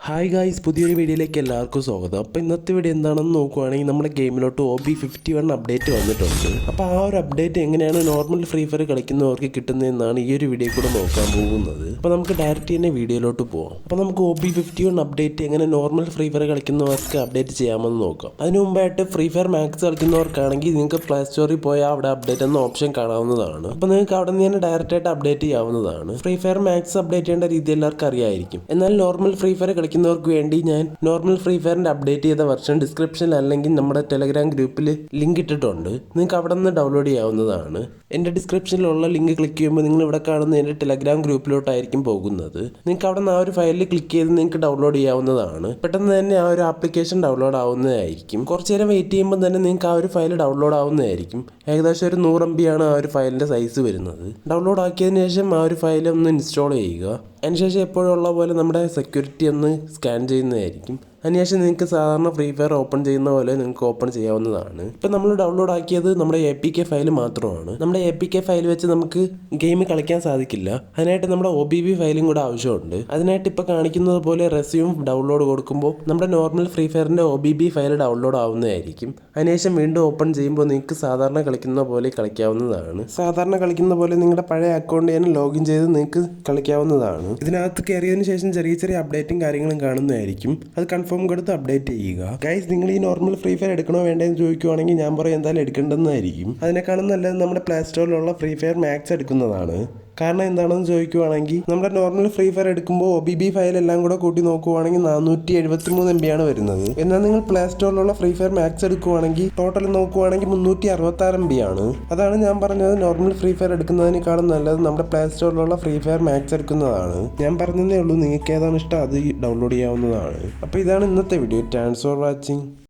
Hi guys, പുതിയൊരു വീഡിയോയിലേക്ക് എല്ലാവർക്കും സ്വാഗതം. അപ്പോൾ ഇന്നത്തെ വീഡിയോ എന്താണെന്ന് നോക്കുവാണെങ്കിൽ നമ്മുടെ ഗെയിമിലോട്ട് OB51 അപ്ഡേറ്റ് വന്നിട്ടുണ്ട്. അപ്പോൾ ആ ഒരു അപ്ഡേറ്റ് എങ്ങനെയാണ് നോർമൽ ഫ്രീ ഫയർ കളിക്കുന്നവർക്ക് കിട്ടുന്നതെന്നാണ് ഈ ഒരു വീഡിയോ കൂടെ നോക്കാൻ പോകുന്നത്. അപ്പോൾ നമുക്ക് ഡയറക്റ്റ് തന്നെ വീഡിയോയിലോട്ട് പോകാം. അപ്പോൾ നമുക്ക് OB51 അപ്ഡേറ്റ് എങ്ങനെ നോർമൽ ഫ്രീ ഫയർ കളിക്കുന്നവർക്ക് അപ്ഡേറ്റ് ചെയ്യാമെന്ന് നോക്കാം. അതിന് മുമ്പായിട്ട് ഫ്രീ ഫയർ മാക്സ് കളിക്കുന്നവർക്കാണെങ്കിൽ നിങ്ങൾക്ക് പ്ലേ സ്റ്റോറിൽ പോയാൽ അവിടെ അപ്ഡേറ്റ് എന്ന ഓപ്ഷൻ കാണാവുന്നതാണ്. അപ്പോൾ നിങ്ങൾക്ക് അവിടെ നിന്ന് തന്നെ ഡയറക്റ്റ് ആയിട്ട് അപ്ഡേറ്റ് ചെയ്യാവുന്നതാണ്. ഫ്രീ ഫയർ മാക്സ് അപ്ഡേറ്റ് ചെയ്യേണ്ട രീതി എല്ലാവർക്കും അറിയായിരിക്കും. എന്നാൽ നോർമൽ ഫ്രീ ഫയർ കളിക്കുന്നവർക്ക് വേണ്ടി ഞാൻ നോർമൽ ഫ്രീ ഫയറിന്റെ അപ്ഡേറ്റ് ചെയ്ത വെർഷൻ ഡിസ്ക്രിപ്ഷനിൽ അല്ലെങ്കിൽ നമ്മുടെ ടെലഗ്രാം ഗ്രൂപ്പിൽ ലിങ്ക് ഇട്ടിട്ടുണ്ട്. നിങ്ങൾക്ക് അവിടെ നിന്ന് ഡൗൺലോഡ് ചെയ്യാവുന്നതാണ്. എൻ്റെ ഡിസ്ക്രിപ്ഷനിലുള്ള ലിങ്ക് ക്ലിക്ക് ചെയ്യുമ്പോൾ നിങ്ങൾ ഇവിടെ കാണുന്ന എൻ്റെ ടെലഗ്രാം ഗ്രൂപ്പിലോട്ടായിരിക്കും പോകുന്നത്. നിങ്ങൾക്ക് അവിടെ നിന്ന് ആ ഒരു ഫയലിൽ ക്ലിക്ക് ചെയ്ത് നിങ്ങൾക്ക് ഡൗൺലോഡ് ചെയ്യാവുന്നതാണ്. പെട്ടെന്ന് തന്നെ ആ ഒരു ആപ്ലിക്കേഷൻ ഡൗൺലോഡ് ആവുന്നതായിരിക്കും. കുറച്ച് നേരം വെയിറ്റ് ചെയ്യുമ്പോൾ തന്നെ നിങ്ങൾക്ക് ആ ഒരു ഫയൽ ഡൗൺലോഡ് ആവുന്നതായിരിക്കും. ഏകദേശം ഒരു 100 MB ആണ് ആ ഒരു ഫയലിൻ്റെ സൈസ് വരുന്നത്. ഡൗൺലോഡ് ആക്കിയതിന് ശേഷം ആ ഒരു ഫയൽ ഒന്ന് ഇൻസ്റ്റാൾ ചെയ്യുക. അതിനുശേഷം എപ്പോഴുള്ള പോലെ നമ്മുടെ സെക്യൂരിറ്റി ഒന്ന് സ്കാൻ ചെയ്യുന്നതായിരിക്കും. അതിനുശേഷം നിങ്ങൾക്ക് സാധാരണ ഫ്രീ ഫയർ ഓപ്പൺ ചെയ്യുന്ന പോലെ നിങ്ങൾക്ക് ഓപ്പൺ ചെയ്യാവുന്നതാണ്. ഇപ്പം നമ്മൾ ഡൗൺലോഡ് ആക്കിയത് നമ്മുടെ APK ഫയൽ മാത്രമാണ്. നമ്മുടെ APK ഫയൽ വെച്ച് നമുക്ക് ഗെയിം കളിക്കാൻ സാധിക്കില്ല. അതിനായിട്ട് നമ്മുടെ OBB ഫയലും കൂടെ ആവശ്യമുണ്ട്. അതിനായിട്ട് ഇപ്പോൾ കാണിക്കുന്നത് പോലെ റെസ്യൂം ഡൗൺലോഡ് കൊടുക്കുമ്പോൾ നമ്മുടെ നോർമൽ ഫ്രീ ഫയറിൻ്റെ OBB ഫയൽ ഡൗൺലോഡ് ആവുന്നതായിരിക്കും. അതിനുശേഷം വീണ്ടും ഓപ്പൺ ചെയ്യുമ്പോൾ നിങ്ങൾക്ക് സാധാരണ കളിക്കുന്ന പോലെ കളിക്കാവുന്നതാണ്. സാധാരണ കളിക്കുന്ന പോലെ നിങ്ങളുടെ പഴയ അക്കൗണ്ട് തന്നെ ലോഗിൻ ചെയ്ത് നിങ്ങൾക്ക് കളിക്കാവുന്നതാണ്. ഇതിനകത്ത് കയറിയതിന് ശേഷം ചെറിയ ചെറിയ അപ്ഡേറ്റും കാര്യങ്ങളും കാണുന്നതായിരിക്കും. അത് കൺഫേം കൊടുത്ത് അപ്ഡേറ്റ് ചെയ്യുക. ഗൈസ്, നിങ്ങൾ ഈ നോർമൽ ഫ്രീ ഫയർ എടുക്കണോ വേണ്ടതെന്ന് ചോദിക്കുവാണെങ്കിൽ ഞാൻ പറയും എന്തായാലും എടുക്കേണ്ടതെന്നായിരിക്കും. അതിനേക്കാളും നല്ലത് നമ്മുടെ പ്ലേ സ്റ്റോറിലുള്ള ഫ്രീ ഫയർ മാക്സ് എടുക്കുന്നതാണ്. കാരണം എന്താണെന്ന് ചോദിക്കുവാണെങ്കിൽ നമ്മുടെ നോർമൽ ഫ്രീ ഫയർ എടുക്കുമ്പോൾ OBB ഫയൽ എല്ലാം കൂടെ കൂട്ടി നോക്കുവാണെങ്കിൽ 473 MB ആണ് വരുന്നത്. എന്നാൽ നിങ്ങൾ പ്ലേ സ്റ്റോറിലുള്ള ഫ്രീ ഫയർ മാക്സ് എടുക്കുവാണെങ്കിൽ ടോട്ടൽ നോക്കുവാണെങ്കിൽ 366 MB ആണ്. അതാണ് ഞാൻ പറഞ്ഞത്, നോർമൽ ഫ്രീ ഫയർ എടുക്കുന്നതിനേക്കാളും നല്ലത് നമ്മുടെ പ്ലേ സ്റ്റോറിലുള്ള ഫ്രീ ഫയർ മാക്സ് എടുക്കുന്നതാണ്. ഞാൻ പറഞ്ഞതേ ഉള്ളൂ, നിങ്ങൾക്ക് ഏതാണ് ഇഷ്ടം അത് ഡൗൺലോഡ് ചെയ്യാവുന്നതാണ്. അപ്പോൾ ഇതാണ് ഇന്നത്തെ വീഡിയോ. Thanks for watching.